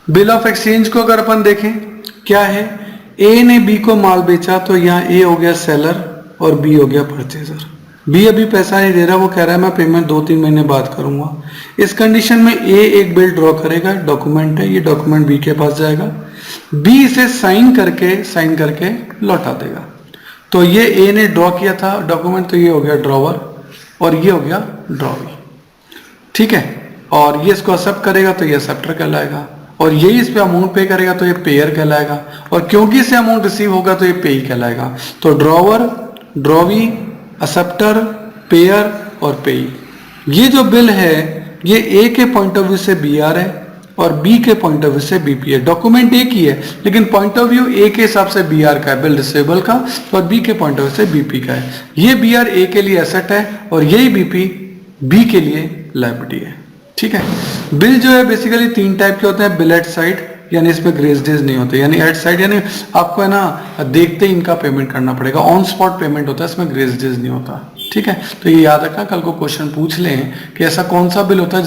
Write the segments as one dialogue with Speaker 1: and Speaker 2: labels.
Speaker 1: Bill of exchange को अगर अपन देखें क्या है, ए ने बी को माल बेचा तो यहाँ ए हो गया सेलर और बी हो गया परचेजर। बी अभी पैसा नहीं दे रहा, वो कह रहा है मैं पेमेंट 2-3 महीने बाद करूंगा। इस कंडीशन में ए एक बिल ड्रॉ करेगा, डॉक्यूमेंट है, ये डॉक्यूमेंट बी के पास जाएगा, बी इसे साइन करके लौटा देगा। तो ये ए ने ड्रॉ किया था डॉक्यूमेंट, तो ये हो गया ड्रॉवर और ये हो गया ड्रॉवी, ठीक है। और ये इसको एक्सेप्ट करेगा तो ये एक्सेप्टर कहलाएगा, और यही इस पे अमाउंट पे करेगा तो ये पेयर कहलाएगा, और क्योंकि इसे अमाउंट रिसीव होगा तो ये पेई कहलाएगा। तो ड्रॉवर, ड्रॉवी, एक्सेप्टर, पेयर और पेई। ये जो बिल है ये ए के पॉइंट ऑफ व्यू से बी आर है और बी के पॉइंट ऑफ व्यू से बीपी है। डॉक्यूमेंट एक ही है लेकिन पॉइंट ऑफ व्यू ए के हिसाब से बी आर का है, बिल रिसीवेबल का, और बी के पॉइंट ऑफ व्यू से बीपी का है। ये बी आर ए के लिए एसेट है और यही बीपी बी के लिए लायबिलिटी है, ठीक है। बिल जो है बेसिकली 3 टाइप के होते हैं। बिल एट साइट यानी इसमें ग्रेस डेज नहीं होते, यानी एट साइट यानी आपको है ना देखते ही इनका पेमेंट करना पड़ेगा, ऑन स्पॉट पेमेंट होता है, इसमें ग्रेस डेज नहीं होता, ठीक है। तो ये याद रखना, कल को क्वेश्चन पूछ लें कि ऐसा कौन सा बिल होता है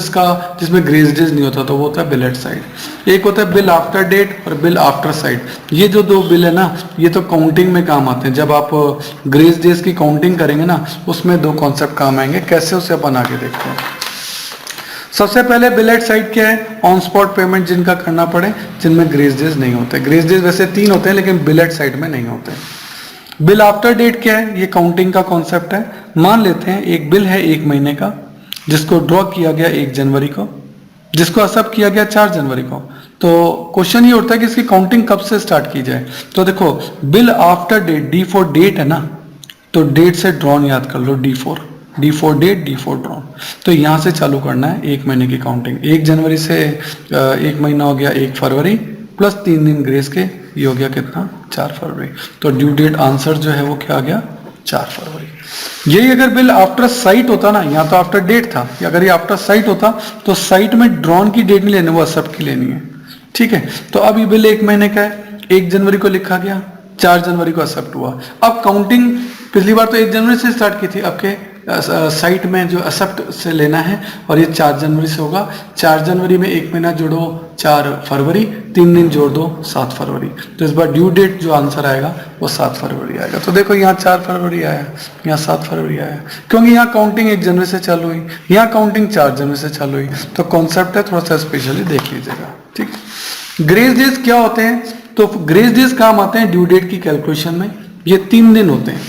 Speaker 1: जिसमें ग्रेस डेज नहीं होता, तो वो होता है बिल एट साइट। एक होता है बिल आफ्टर डेट और बिल आफ्टर साइट। ये जो 2 बिल है ना ये तो काउंटिंग में काम आते हैं। जब आप ग्रेस डेज की काउंटिंग करेंगे ना उसमें 2 कॉन्सेप्ट काम आएंगे, कैसे उसे अपन आगे देखते हैं। सबसे पहले बिल एट साइट क्या है, ऑन स्पॉट पेमेंट जिनका करना पड़े, जिनमें ग्रेस डेज नहीं होते। ग्रेस डेज वैसे 3 होते हैं लेकिन बिल एट साइट में नहीं होते। बिल आफ्टर डेट क्या है, ये काउंटिंग का कॉन्सेप्ट है। मान लेते हैं एक बिल है 1 महीने का जिसको ड्रॉ किया गया 1 जनवरी को, जिसको एक्सेप्ट किया गया 4 जनवरी को। तो क्वेश्चन ये उठता है कि इसकी काउंटिंग कब से स्टार्ट की जाए। तो देखो bill after date, D for date है ना, तो डेट से ड्रॉन याद कर लो, D for date, D for drawn. तो यहां से चालू करना है 1 महीने की काउंटिंग। 1 जनवरी से 1 महीना हो गया 1 फरवरी प्लस 3 दिन ग्रेस के, ये हो गया कितना, 4 फरवरी। तो ड्यू डेट आंसर जो है वो क्या आ गया, 4 फरवरी। यही अगर बिल आफ्टर साइट होता ना, यहाँ तो आफ्टर डेट था, अगर ये आफ्टर साइट होता तो साइट में ड्रॉन की डेट नहीं लेनी, वो एक्सेप्ट की लेनी है, ठीक है। तो अब ये बिल 1 महीने का है, 1 जनवरी को लिखा गया, 4 जनवरी को एक्सेप्ट हुआ। अब काउंटिंग पिछली बार तो 1 जनवरी से स्टार्ट की थी, अब के साइट में जो एक्सेप्ट से लेना है और ये 4 जनवरी से होगा। 4 जनवरी में 1 महीना जोड़ो 4 फरवरी, 3 दिन जोड़ दो 7 फरवरी। तो इस बार ड्यू डेट जो आंसर आएगा वो 7 फरवरी आएगा। तो देखो यहाँ 4 फरवरी आया, यहाँ 7 फरवरी आया, क्योंकि यहाँ काउंटिंग 1 जनवरी से चालू हुई, यहाँ काउंटिंग 4 जनवरी से चालू हुई। तो कॉन्सेप्ट है थोड़ा सा स्पेशली देख लीजिएगा, ठीक। ग्रेस डेज क्या होते हैं, तो ग्रेस डेज काम आते हैं ड्यू डेट की कैलकुलेशन में। ये 3 दिन होते हैं,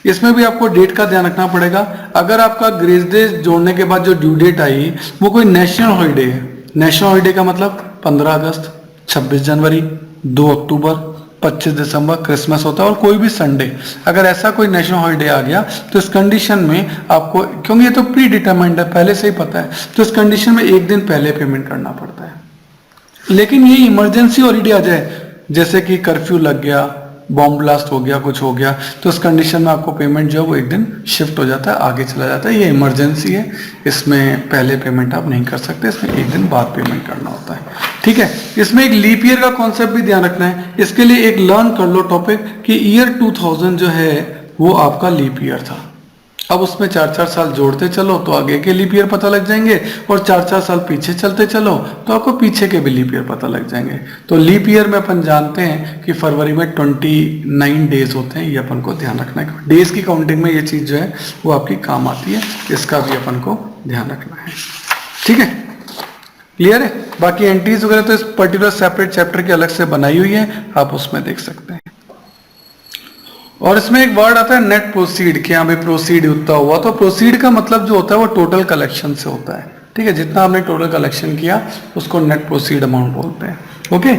Speaker 1: इसमें भी आपको डेट का ध्यान रखना पड़ेगा। अगर आपका ग्रेस डेज जोड़ने के बाद जो ड्यू डेट आई वो कोई नेशनल हॉलिडे है, नेशनल हॉलिडे का मतलब 15 अगस्त, 26 जनवरी, 2 अक्टूबर, 25 दिसंबर, क्रिसमस होता है और कोई भी संडे, अगर ऐसा कोई नेशनल हॉलिडे आ गया तो इस कंडीशन में आपको, क्योंकि ये तो प्री डिटरमाइंड है, पहले से ही पता है, तो इस कंडीशन में 1 दिन पहले पेमेंट करना पड़ता है। लेकिन ये इमरजेंसी हॉलिडे आ जाए, जैसे कि कर्फ्यू लग गया, बॉम्ब ब्लास्ट हो गया, कुछ हो गया, तो इस कंडीशन में आपको पेमेंट जो है वो 1 दिन शिफ्ट हो जाता है, आगे चला जाता है। ये इमरजेंसी है, इसमें पहले पेमेंट आप नहीं कर सकते, इसमें 1 दिन बाद पेमेंट करना होता है, ठीक है। इसमें एक लीप ईयर का कॉन्सेप्ट भी ध्यान रखना है। इसके लिए एक लर्न कर लो टॉपिक कि ईयर 2000 जो है वो आपका लीप ईयर था। अब उसमें 4-4 साल जोड़ते चलो तो आगे के लीप ईयर पता लग जाएंगे, और 4-4 साल पीछे चलते चलो तो आपको पीछे के भी लीप ईयर पता लग जाएंगे। तो लीप ईयर में अपन जानते हैं कि फरवरी में 29 डेज होते हैं, ये अपन को ध्यान रखना है। डेज की काउंटिंग में ये चीज जो है वो आपकी काम आती है, इसका भी अपन को ध्यान रखना है, ठीक है। क्लियर है। बाकी एंट्रीज वगैरह तो इस पर्टिकुलर सेपरेट चैप्टर की अलग से बनाई हुई है, आप उसमें देख सकते हैं। और इसमें एक वर्ड आता है नेट प्रोसीड, कि यहाँ पे प्रोसीड उतना हुआ, तो प्रोसीड का मतलब जो होता है वो टोटल कलेक्शन से होता है, ठीक है। जितना आपने टोटल कलेक्शन किया उसको नेट प्रोसीड अमाउंट बोलते हैं, ओके।